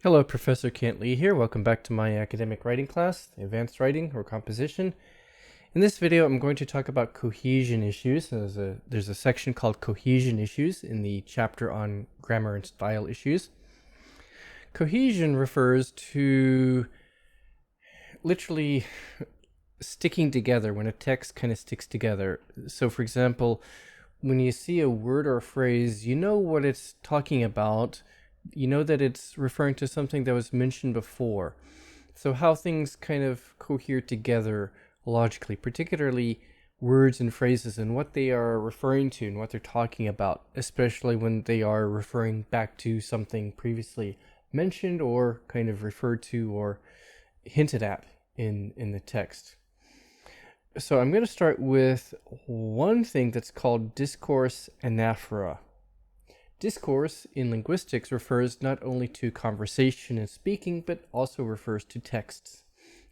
Hello, Professor Kent Lee here. Welcome back to my academic writing class, advanced writing or composition. In this video, I'm going to talk about cohesion issues. There's a section called cohesion issues in the chapter on grammar and style issues. Cohesion refers to literally sticking together, when a text kind of sticks together. So for example, when you see a word or a phrase, you know what it's talking about. You know that it's referring to something that was mentioned before. So how things kind of cohere together logically, particularly words and phrases and what they are referring to and what they're talking about, especially when they are referring back to something previously mentioned or kind of referred to or hinted at in the text. So I'm going to start with one thing that's called discourse anaphora. Discourse in linguistics refers not only to conversation and speaking, but also refers to texts.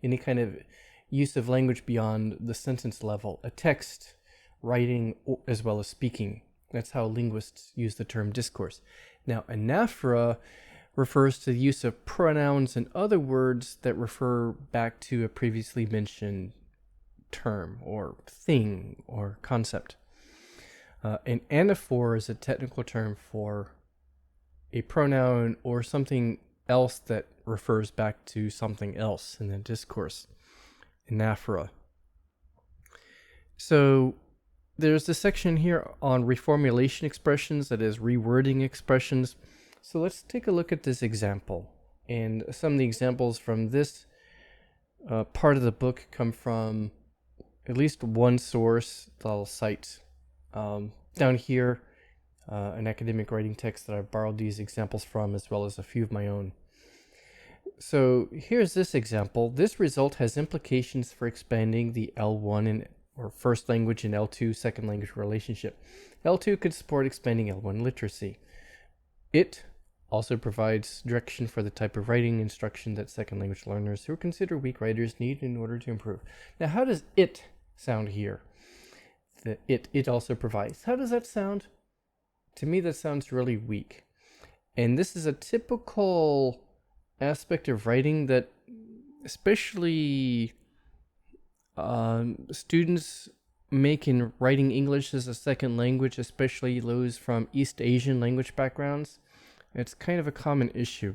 Any kind of use of language beyond the sentence level, a text, writing, as well as speaking. That's how linguists use the term discourse. Now, anaphora refers to the use of pronouns and other words that refer back to a previously mentioned term or thing or concept. An anaphor is a technical term for a pronoun or something else that refers back to something else in the discourse. Anaphora. So there's this section here on reformulation expressions, that is rewording expressions. So let's take a look at this example. And some of the examples from this part of the book come from at least one source that I'll cite. Down here, an academic writing text that I've borrowed these examples from, as well as a few of my own. So here's this example. This result has implications for expanding the L1 or first language and L2 second language relationship. L2 could support expanding L1 literacy. It also provides direction for the type of writing instruction that second language learners who are considered weak writers need in order to improve. Now, how does it sound here? It also provides. How does that sound? To me, that sounds really weak. And this is a typical aspect of writing that especially students make in writing English as a second language, especially those from East Asian language backgrounds. It's kind of a common issue.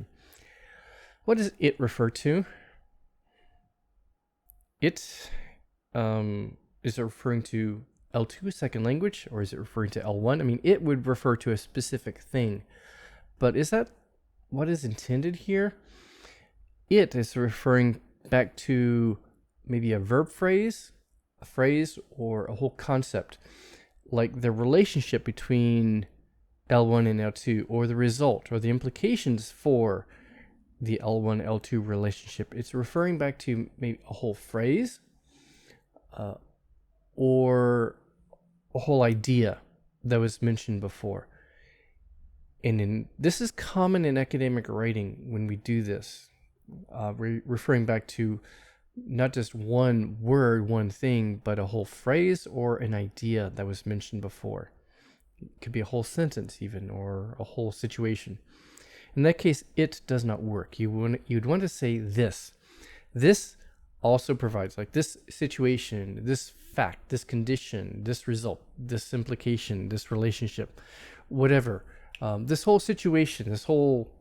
What does it refer to? It is it referring to L2 second language, or is it referring to L1? I mean, it would refer to a specific thing, but is that what is intended here? It is referring back to maybe a verb phrase, a phrase, or a whole concept, like the relationship between L1 and L2, or the result, or the implications for the L1 L2 relationship. It's referring back to maybe a whole phrase, or a whole idea that was mentioned before. And this is common in academic writing when we do this, referring back to not just one word, one thing, but a whole phrase or an idea that was mentioned before. It could be a whole sentence even, or a whole situation. In that case, it does not work. You'd want to say this. This also provides, like this situation, this fact, this condition, this result, this implication, this relationship, whatever. This whole situation, this whole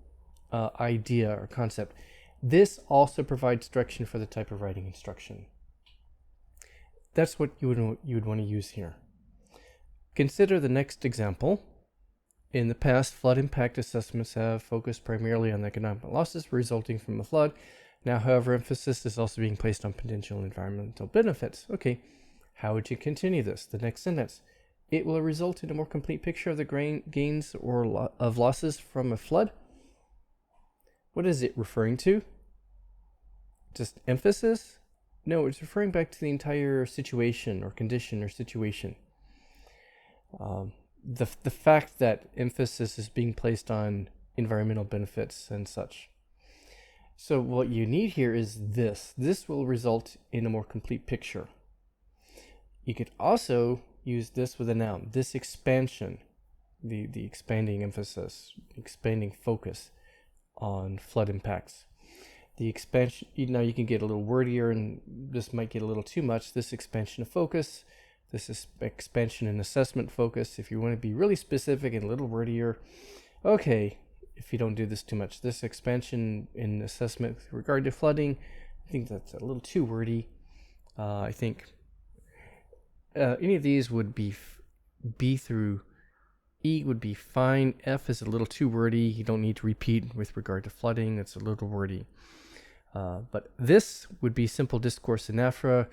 idea or concept, this also provides direction for the type of writing instruction. That's what you would want to use here. Consider the next example. In the past, flood impact assessments have focused primarily on the economic losses resulting from a flood. Now, however, emphasis is also being placed on potential environmental benefits. Okay, how would you continue this? The next sentence. It will result in a more complete picture of the gains or of losses from a flood. What is it referring to? Just emphasis? No, it's referring back to the entire situation or condition or situation. The fact that emphasis is being placed on environmental benefits and such. So what you need here is this. This will result in a more complete picture. You could also use this with a noun. This expansion, the expanding emphasis, expanding focus, on flood impacts. The expansion, now you can get a little wordier, and this might get a little too much. This expansion of focus, this is expansion and assessment focus. If you want to be really specific and a little wordier, okay, if you don't do this too much. This expansion in assessment with regard to flooding, I think that's a little too wordy. I think any of these would be B through E would be fine. F is a little too wordy. You don't need to repeat with regard to flooding. It's a little wordy. But this would be simple discourse anaphora.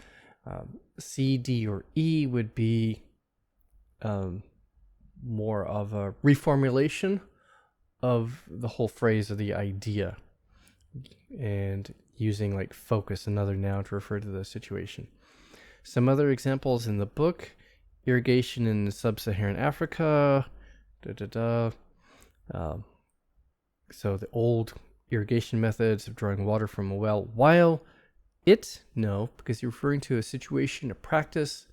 C, D, or E would be more of a reformulation of the whole phrase or the idea, and using like focus, another noun, to refer to the situation. Some other examples in the book: irrigation in sub-Saharan Africa. So the old irrigation methods of drawing water from a well. While no, because you're referring to a situation, a practice,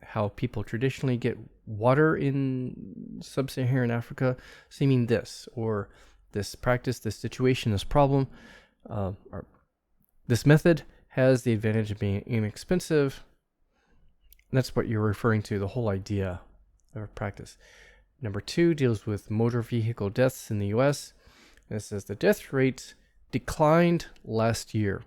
how people traditionally get water in sub-Saharan Africa. So you mean this, or this practice, this situation, this problem, or this method has the advantage of being inexpensive. That's what you're referring to, the whole idea of practice. Number 2 deals with motor vehicle deaths in the U.S. And it says the death rate declined last year.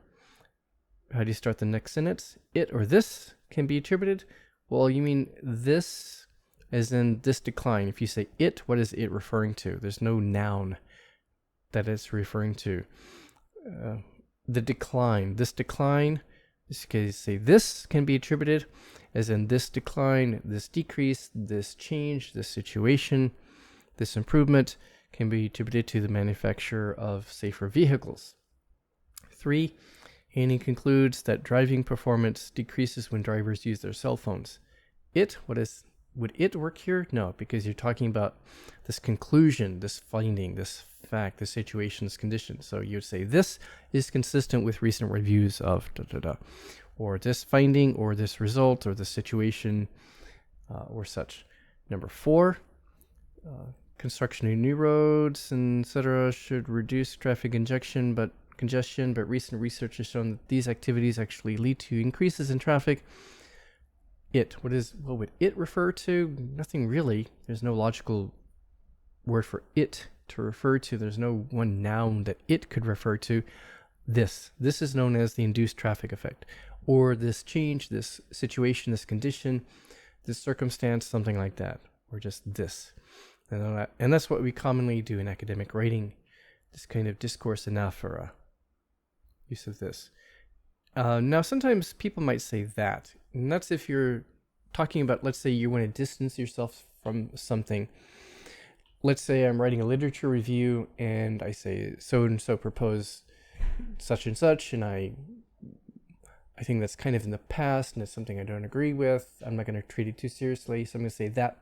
How do you start the next sentence? It or this can be attributed. Well, you mean this as in this decline. If you say it, what is it referring to? There's no noun that it's referring to. The decline, this decline, this case, say this can be attributed as in this decline, this decrease, this change, this situation, this improvement can be attributed to the manufacture of safer vehicles. 3, Haney concludes that driving performance decreases when drivers use their cell phones. Would it work here? No, because you're talking about this conclusion, this finding, this fact, this situation, this condition. So you would say this is consistent with recent reviews of or this finding, or this result, or this situation, or such. Number 4, construction of new roads, etc., should reduce traffic congestion, but recent research has shown that these activities actually lead to increases in traffic. What would it refer to? Nothing really. There's no logical word for it to refer to. There's no one noun that it could refer to. This is known as the induced traffic effect, or this change, this situation, this condition, this circumstance, something like that, or just this. And that's what we commonly do in academic writing, this kind of discourse anaphora, use of this. Now, sometimes people might say that, and that's if you're talking about, let's say you want to distance yourself from something. Let's say I'm writing a literature review, and I say so-and-so proposed such and such, and I think that's kind of in the past, and it's something I don't agree with. I'm not going to treat it too seriously, so I'm going to say that,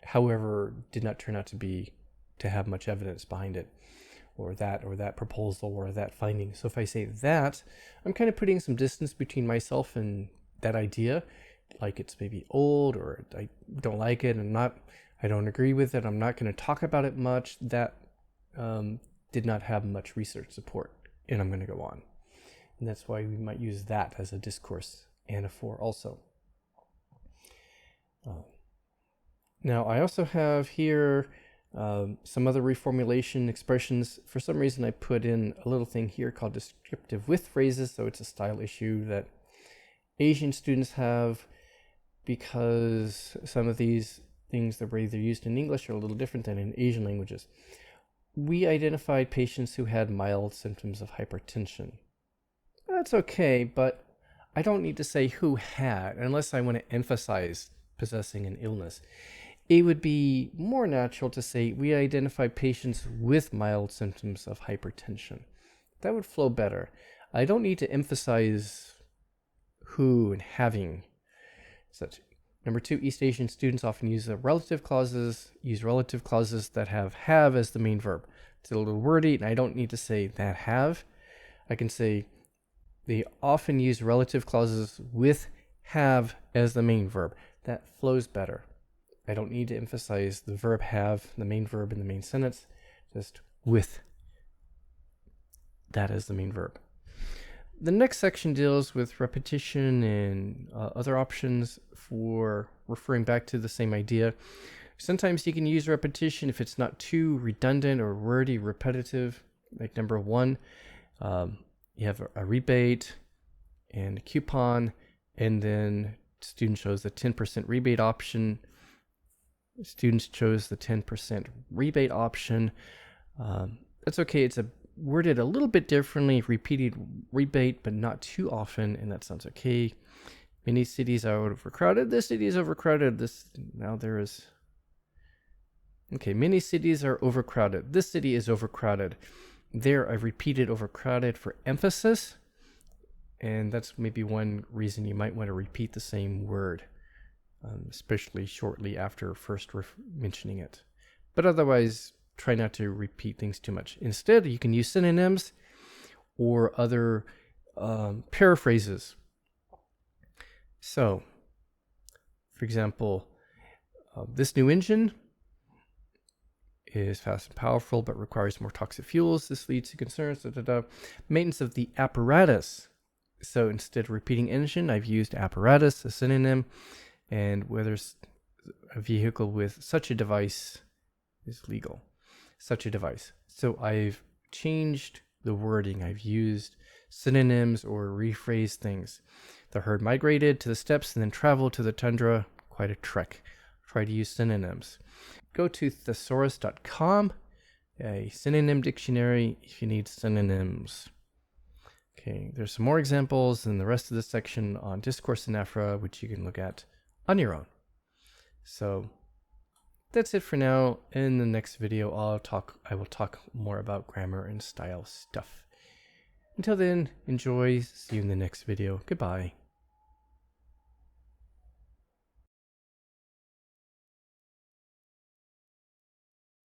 however, did not turn out to have much evidence behind it, or that proposal, or that finding. So if I say that, I'm kind of putting some distance between myself and that idea, like it's maybe old, or I don't like it, I don't agree with it, I'm not going to talk about it much, that did not have much research support, and I'm going to go on. And that's why we might use that as a discourse anaphor also. Now, I also have here some other reformulation expressions. For some reason, I put in a little thing here called descriptive with phrases, so it's a style issue that Asian students have, because some of these things that were either used in English are a little different than in Asian languages. We identified patients who had mild symptoms of hypertension. That's okay, but I don't need to say who had, unless I want to emphasize possessing an illness. It would be more natural to say we identify patients with mild symptoms of hypertension. That would flow better. I don't need to emphasize who and having such. Number 2, East Asian students often use relative clauses that have as the main verb. It's a little wordy, and I don't need to say that have. I can say they often use relative clauses with have as the main verb. That flows better. I don't need to emphasize the verb have, the main verb in the main sentence. just with that as the main verb. The next section deals with repetition and other options for referring back to the same idea. Sometimes you can use repetition if it's not too redundant or wordy, repetitive. Like number 1, you have a rebate and a coupon, and then student chose the 10% rebate option. Students chose the 10% rebate option. That's okay. It's worded a little bit differently, repeated rebate, but not too often, and that sounds okay. Many cities are overcrowded. This city is overcrowded. Many cities are overcrowded. This city is overcrowded. There, I've repeated overcrowded for emphasis, and that's maybe one reason you might want to repeat the same word, especially shortly after first mentioning it. But otherwise, try not to repeat things too much. Instead, you can use synonyms or other paraphrases. So, for example, this new engine is fast and powerful, but requires more toxic fuels. This leads to concerns. Maintenance of the apparatus. So instead of repeating engine, I've used apparatus, a synonym, and whether a vehicle with such a device is legal. Such a device. So I've changed the wording. I've used synonyms or rephrased things. The herd migrated to the steppes and then traveled to the tundra. Quite a trek. Try to use synonyms. Go to thesaurus.com, a synonym dictionary if you need synonyms. Okay, there's some more examples in the rest of this section on Discourse and anaphora, which you can look at on your own. So that's it for now. In the next video, I will talk more about grammar and style stuff. Until then, enjoy. See you in the next video. Goodbye.